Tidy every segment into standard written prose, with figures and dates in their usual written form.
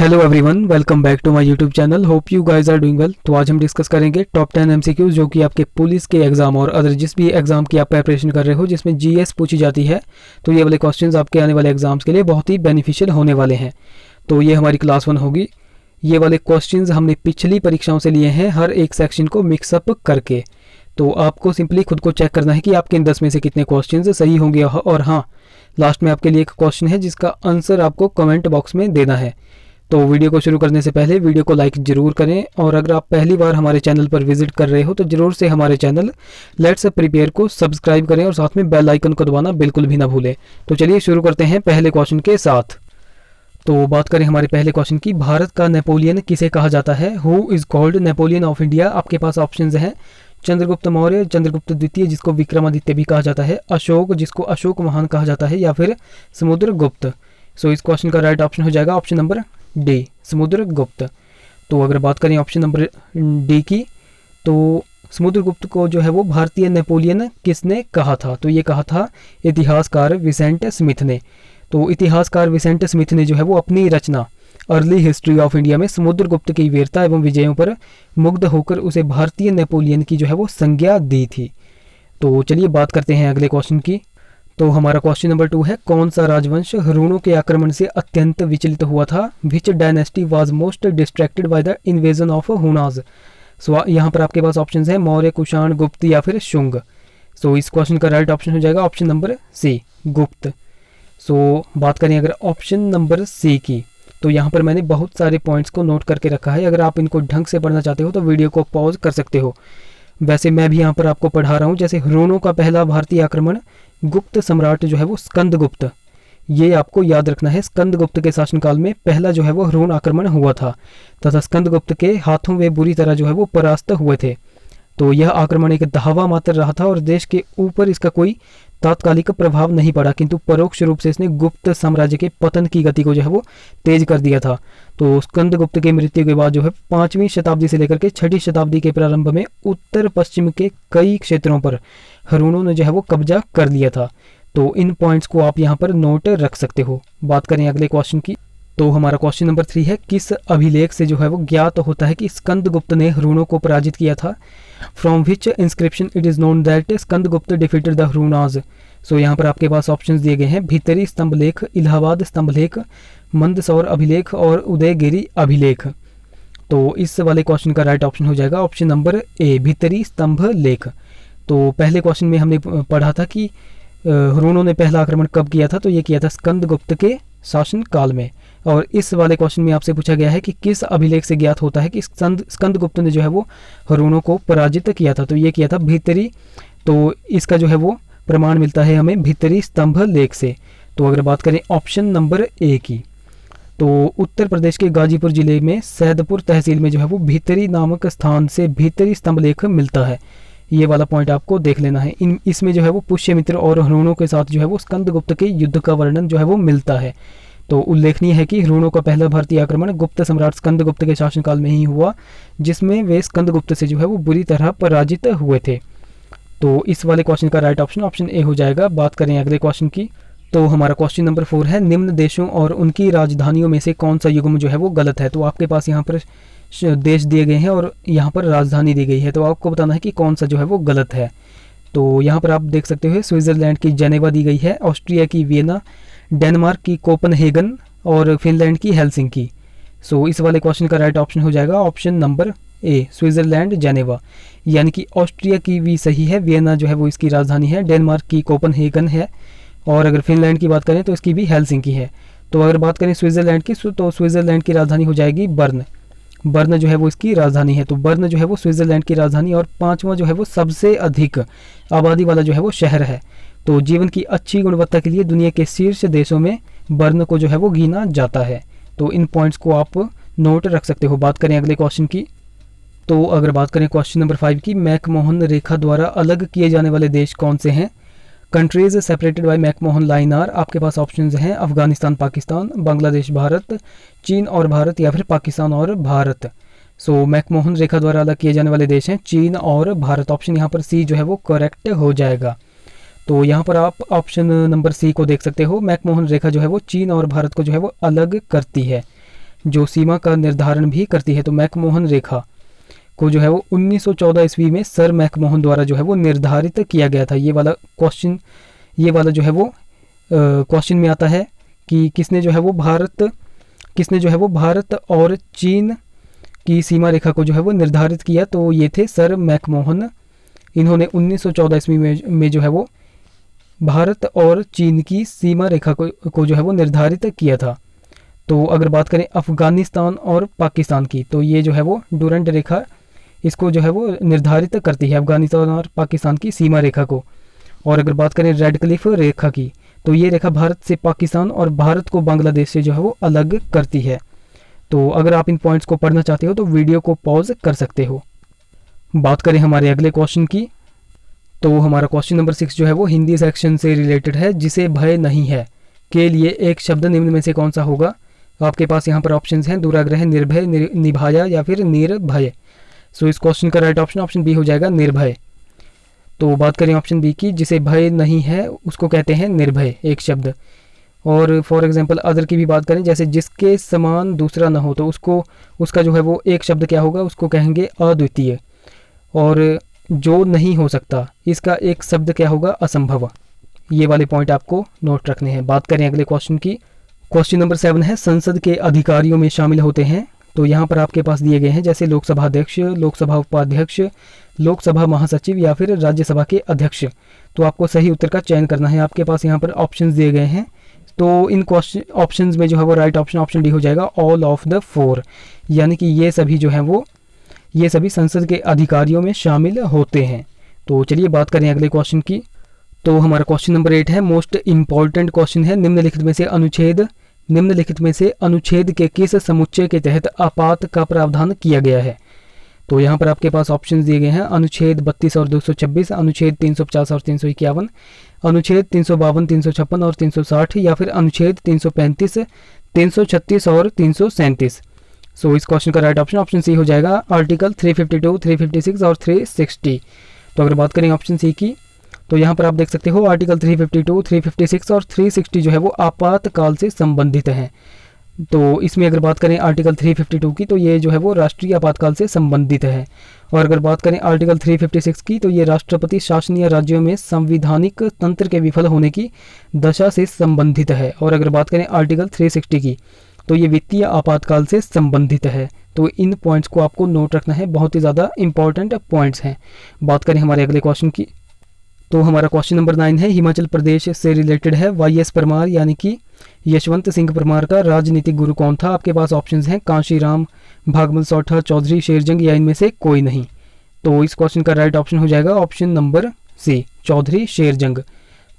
Hello everyone, welcome back to my YouTube channel. Hope you guys are doing well. तो आज हम discuss करेंगे top 10 MCQs जो कि आपके पुलिस के एग्जाम और अदर जिस भी एग्जाम की आप प्रिपरेशन कर रहे हो जिसमें जीएस पूछी जाती है। तो ये वाले क्वेश्चंस आपके आने वाले एग्जाम्स के लिए बहुत ही बेनिफिशियल होने वाले हैं। तो ये हमारी क्लास 1 होगी। ये वाले क्वेश्चंस हमने पिछली परीक्षाओं से लिए हैं, हर एक सेक्शन को मिक्सअप करके। तो आपको सिंपली खुद को चेक करना है कि आपके इन 10 में से कितने क्वेश्चंस सही होंगे। और हाँ, लास्ट में आपके लिए एक क्वेश्चन है जिसका आंसर आपको कमेंट बॉक्स में देना है। तो वीडियो को शुरू करने से पहले वीडियो को लाइक जरूर करें, और अगर आप पहली बार हमारे चैनल पर विजिट कर रहे हो तो जरूर से हमारे चैनल लेट्स प्रिपेयर को सब्सक्राइब करें और साथ में बेल आइकन को दबाना बिल्कुल भी ना भूलें। तो चलिए शुरू करते हैं पहले क्वेश्चन के साथ। तो बात करें हमारे पहले क्वेश्चन की, भारत का नेपोलियन किसे कहा जाता है? Who is called Napoleon of India? आपके पास ऑप्शंस हैं चंद्रगुप्त मौर्य, चंद्रगुप्त द्वितीय जिसको विक्रमादित्य भी कहा जाता है, अशोक जिसको अशोक महान कहा जाता है, या फिर समुद्रगुप्त। सो इस क्वेश्चन का राइट ऑप्शन हो जाएगा ऑप्शन नंबर डी, समुद्रगुप्त। तो अगर बात करें ऑप्शन नंबर डी की, तो समुद्रगुप्त को जो है वो भारतीय नेपोलियन किसने कहा था? तो ये कहा था इतिहासकार विसेंट स्मिथ ने। तो इतिहासकार विसेंट स्मिथ ने जो है वो अपनी रचना अर्ली हिस्ट्री ऑफ इंडिया में समुद्रगुप्त की वीरता एवं विजयों पर मुग्ध होकर उसे भारतीय नेपोलियन की जो है वो संज्ञा दी थी। तो चलिए बात करते हैं अगले क्वेश्चन की। तो हमारा क्वेश्चन नंबर 2 है, कौन सा राजवंश हरूणों के आक्रमण से अत्यंत विचलित हुआ था? Which dynasty was most distracted by the invasion of Hunas? So यहाँ पर आपके पास ऑप्शंस हैं मौर्य, कुषाण, गुप्त या फिर शुंग। सो इस क्वेश्चन का राइट ऑप्शन हो जाएगा ऑप्शन नंबर सी, गुप्त। सो बात करें अगर ऑप्शन नंबर सी की, तो यहाँ पर मैंने बहुत सारे पॉइंट्स को नोट करके रखा है। अगर आप इनको ढंग से पढ़ना चाहते हो तो वीडियो को पॉज कर सकते हो। वैसे मैं भी यहाँ पर आपको पढ़ा रहा हूँ। जैसे हरूणों का पहला भारतीय आक्रमण गुप्त सम्राट जो है वो स्कंदगुप्त, ये आपको याद रखना है। स्कंदगुप्त के शासनकाल में पहला जो है वो हरूण आक्रमण हुआ था तथा स्कंदगुप्त के हाथों वे बुरी तरह जो है वो परास्त हुए थे। तो यह आक्रमण एक धावा मात्र रहा था और देश के ऊपर इसका कोई तात्कालिक प्रभाव नहीं पड़ा, किंतु परोक्ष रूप से इसने गुप्त साम्राज्य के पतन की गति को जो है वो तेज कर दिया था। तो स्कंदगुप्त के मृत्यु के बाद जो है 5वीं शताब्दी से लेकर के 6ठी शताब्दी के प्रारंभ में उत्तर पश्चिम के कई क्षेत्रों पर हरूणों ने जो है वो कब्जा कर लिया था। तो इन पॉइंट्स को आप यहाँ पर नोट रख सकते हो। बात करें अगले क्वेश्चन की, तो हमारा क्वेश्चन नंबर 3 है, किस अभिलेख से जो है वो ज्ञात होता है कि स्कंदगुप्त ने हरूणों को पराजित किया था? From which inscription it is known that Skandagupta defeated the Hunas? So यहाँ पर आपके पास ऑप्शंस दिए गए हैं भीतरी स्तंभ लेख, इलाहाबाद स्तंभ लेख, मंदसौर अभिलेख और उदयगिरी अभिलेख। तो इस वाले क्वेश्चन का राइट ऑप्शन हो जाएगा ऑप्शन नंबर ए, भीतरी स्तंभ लेख। तो पहले क्वेश्चन में हमने पढ़ा था कि हरूणों ने पहला आक्रमण कब किया था? तो ये किया था स्कंदगुप्त के शासन काल में। और इस वाले क्वेश्चन में आपसे पूछा गया है कि किस अभिलेख से ज्ञात होता है कि स्कंदगुप्त ने जो है वो हरूणों को पराजित किया था? तो ये किया था भीतरी, तो इसका जो है वो प्रमाण मिलता है हमें भीतरी स्तंभ लेख से। तो अगर बात करें ऑप्शन नंबर ए की, तो उत्तर प्रदेश के गाजीपुर जिले में सैदपुर तहसील में जो है वो भीतरी नामक स्थान से भीतरी स्तंभ लेख मिलता है। ये वाला पॉइंट आपको देख लेना है। इसमें जो है वो पुष्यमित्र और हरूणों के साथ जो है वो स्कंदगुप्त के युद्ध का वर्णन जो है वो मिलता है। तो उल्लेखनीय है कि हरूणों का पहला भारतीय आक्रमण गुप्त सम्राट स्कंदगुप्त के शासनकाल में ही हुआ, जिसमें वे स्कंदगुप्त से जो है वो बुरी तरह पराजित हुए थे। तो इस वाले क्वेश्चन का राइट ऑप्शन ऑप्शन ए हो जाएगा। बात करें अगले क्वेश्चन की, तो हमारा क्वेश्चन नंबर 4 है, निम्न देशों और उनकी राजधानियों में से कौन सा युग्म जो है वो गलत है? तो आपके पास यहाँ पर देश दिए गए हैं और यहाँ पर राजधानी दी गई है, तो आपको बताना है कि कौन सा जो है वो गलत है। तो यहाँ पर आप देख सकते हो स्विट्जरलैंड की जेनेवा दी गई है, ऑस्ट्रिया की वियना, डेनमार्क की कोपनहेगन और फिनलैंड की हेलसिंकी। सो इस वाले क्वेश्चन का राइट ऑप्शन हो जाएगा option number A, Switzerland Geneva. यानी कि ऑस्ट्रिया की भी सही है, वियना जो है वो इसकी राजधानी है, डेनमार्क की कोपनहेगन है, और अगर फिनलैंड की बात करें तो इसकी भी हेलसिंकी है। तो अगर बात करें स्विट्जरलैंड की, तो स्विट्जरलैंड की राजधानी हो जाएगी बर्न। बर्न जो है वो इसकी राजधानी है। तो बर्न जो है वो स्विट्जरलैंड की राजधानी और 5वां जो है वो सबसे अधिक आबादी वाला जो है वो शहर है। तो जीवन की अच्छी गुणवत्ता के लिए दुनिया के शीर्ष देशों में बर्न को जो है वो गिना जाता है। तो इन पॉइंट्स को आप नोट रख सकते हो। बात करें अगले क्वेश्चन की, तो अगर बात करें क्वेश्चन नंबर 5 की, मैकमोहन रेखा द्वारा अलग किए जाने वाले देश कौन से हैं? Countries separated by McMahon line are. आपके पास ऑप्शंस हैं अफगानिस्तान, पाकिस्तान, बांग्लादेश, भारत, चीन और भारत, या फिर पाकिस्तान और भारत। सो मैकमोहन रेखा द्वारा अलग किए जाने वाले देश हैं चीन और भारत। ऑप्शन यहाँ पर सी जो है वो करेक्ट हो जाएगा। तो यहाँ पर आप ऑप्शन नंबर सी को देख सकते हो, मैकमोहन रेखा जो है वो चीन और भारत को जो है वो अलग करती है। जो सीमा का निर्धारण भी करती है। तो मैकमोहन रेखा को जो है वो 1914 ईस्वी में सर मैकमोहन द्वारा जो है वो निर्धारित किया गया था। ये वाला क्वेश्चन, ये वाला जो है वो क्वेश्चन में आता है कि किसने जो है वो भारत और चीन की सीमा रेखा को जो है वो निर्धारित किया। तो ये थे सर मैकमोहन। इन्होंने 1914 ईस्वी में जो है वो भारत और चीन की सीमा रेखा को जो है वो निर्धारित किया था। तो अगर बात करें अफगानिस्तान और पाकिस्तान की, तो ये जो है वो डूरंट रेखा इसको जो है वो निर्धारित करती है, अफगानिस्तान और पाकिस्तान की सीमा रेखा को। और अगर बात करें रेडक्लिफ रेखा की, तो ये रेखा भारत से पाकिस्तान और भारत को बांग्लादेश से जो है वो अलग करती है। तो अगर आप इन पॉइंट्स को पढ़ना चाहते हो तो वीडियो को पॉज कर सकते हो। बात करें हमारे अगले क्वेश्चन की, तो हमारा क्वेश्चन नंबर 6 जो है वो हिंदी सेक्शन से रिलेटेड है। जिसे भय नहीं है के लिए एक शब्द निम्न में से कौन सा होगा। आपके पास यहाँ पर ऑप्शंस हैं, दुराग्रह, निर्भय, निभाया या फिर निर्भय। सो इस क्वेश्चन का राइट ऑप्शन बी हो जाएगा, निर्भय। तो बात करें ऑप्शन बी की, जिसे भय नहीं है उसको कहते हैं निर्भय, एक शब्द। और फॉर एग्जांपल अदर की भी बात करें, जैसे जिसके समान दूसरा न हो, तो उसका जो है वो एक शब्द क्या होगा, उसको कहेंगे अद्वितीय। और जो नहीं हो सकता, इसका एक शब्द क्या होगा, असंभव। ये वाले पॉइंट आपको नोट रखने हैं। बात करें अगले क्वेश्चन की, क्वेश्चन नंबर 7 है, संसद के अधिकारियों में शामिल होते हैं। तो यहाँ पर आपके पास दिए गए हैं, जैसे लोकसभा अध्यक्ष, लोकसभा उपाध्यक्ष, लोकसभा महासचिव या फिर राज्यसभा के अध्यक्ष। तो आपको सही उत्तर का चयन करना है। आपके पास यहाँ पर ऑप्शंस दिए गए हैं। तो इन क्वेश्चन ऑप्शंस में जो है वो राइट ऑप्शन डी हो जाएगा, ऑल ऑफ द 4। यानी कि ये सभी जो हैं वो ये सभी संसद के अधिकारियों में शामिल होते हैं। तो चलिए बात करें अगले क्वेश्चन की। तो हमारा क्वेश्चन नंबर 8 है, मोस्ट इम्पॉर्टेंट क्वेश्चन है, निम्नलिखित में से अनुच्छेद के किस समुच्चय के तहत आपात का प्रावधान किया गया है। तो यहाँ पर आपके पास ऑप्शंस दिए गए हैं, अनुच्छेद 32 और 226, अनुच्छेद 350 और 351, अनुच्छेद 352, 356 और 360 या फिर अनुच्छेद 335, 336 और 337। सो इस क्वेश्चन का राइट ऑप्शन सी हो जाएगा, आर्टिकल 352, 356 और 360। तो अगर बात करें ऑप्शन सी की, तो यहाँ पर आप देख सकते हो आर्टिकल 352, 356 और 360 जो है वो आपातकाल से संबंधित हैं। तो इसमें अगर बात करें आर्टिकल 352 की, तो ये जो है वो राष्ट्रीय आपातकाल से संबंधित है। और अगर बात करें आर्टिकल 356 की, तो ये राष्ट्रपति शासनीय राज्यों में संवैधानिक तंत्र के विफल होने की दशा से संबंधित है। और अगर बात करें आर्टिकल 360 की, तो ये वित्तीय आपातकाल से संबंधित है। तो इन पॉइंट्स को आपको नोट रखना है, बहुत ही ज़्यादा इंपॉर्टेंट पॉइंट्स हैं। बात करें हमारे अगले क्वेश्चन की, तो हमारा क्वेश्चन नंबर 9 है, हिमाचल प्रदेश से रिलेटेड है। वाई.एस. परमार यानी कि यशवंत सिंह परमार का राजनीतिक गुरु कौन था। आपके पास ऑप्शंस हैं, कांशीराम, भागमल सौठा, चौधरी शेरजंग या इनमें से कोई नहीं। तो इस क्वेश्चन का राइट ऑप्शन हो जाएगा option number C, Chaudhary Sherjang.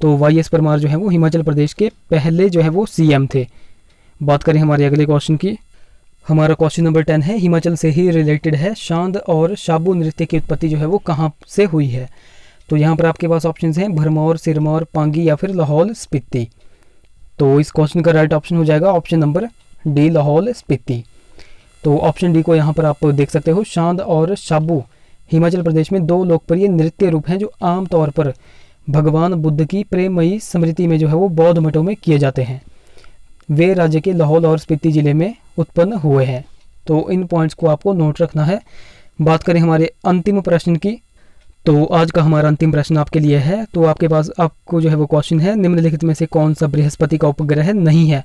तो वाई.एस. परमार जो है वो हिमाचल प्रदेश के पहले जो है वो सीएम थे। बात करें हमारे अगले क्वेश्चन की, हमारा क्वेश्चन नंबर 10 है, हिमाचल से ही रिलेटेड है। शांद और शाबू नृत्य की उत्पत्ति जो है वो कहाँ से हुई है। तो यहाँ पर आपके पास ऑप्शंस हैं, भरमौर, सिरमौर, पांगी या फिर लाहौल स्पीति। तो इस क्वेश्चन का राइट ऑप्शन हो जाएगा option number D, Lahaul Spiti. तो ऑप्शन डी को यहाँ पर आप देख सकते हो, शांद और शाबू हिमाचल प्रदेश में दो लोकप्रिय नृत्य रूप हैं जो आमतौर पर भगवान बुद्ध की प्रेमयी स्मृति में जो है वो बौद्ध मठों में किए जाते हैं। वे राज्य के लाहौल और स्पीति जिले में उत्पन्न हुए हैं। तो इन पॉइंट्स को आपको नोट रखना है। बात करें हमारे अंतिम प्रश्न की, तो आज का हमारा अंतिम प्रश्न आपके लिए है। तो आपके पास आपको जो है वो क्वेश्चन है, निम्नलिखित में से कौन सा बृहस्पति का उपग्रह नहीं है।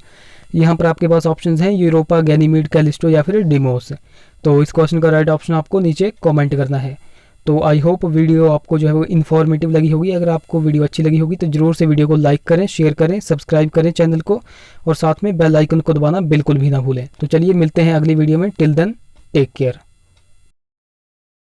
यहाँ पर आपके पास ऑप्शंस हैं, यूरोपा, गैनीमीड, कैलिस्टो या फिर डिमोस। तो इस क्वेश्चन का राइट ऑप्शन आपको नीचे कमेंट करना है। तो आई होप वीडियो आपको जो है वो इन्फॉर्मेटिव लगी होगी। अगर आपको वीडियो अच्छी लगी होगी तो जरूर से वीडियो को लाइक करें, शेयर करें, सब्सक्राइब करें चैनल को और साथ में बेल आइकन को दबाना बिल्कुल भी ना भूलें। तो चलिए मिलते हैं अगली वीडियो में। Till then take care.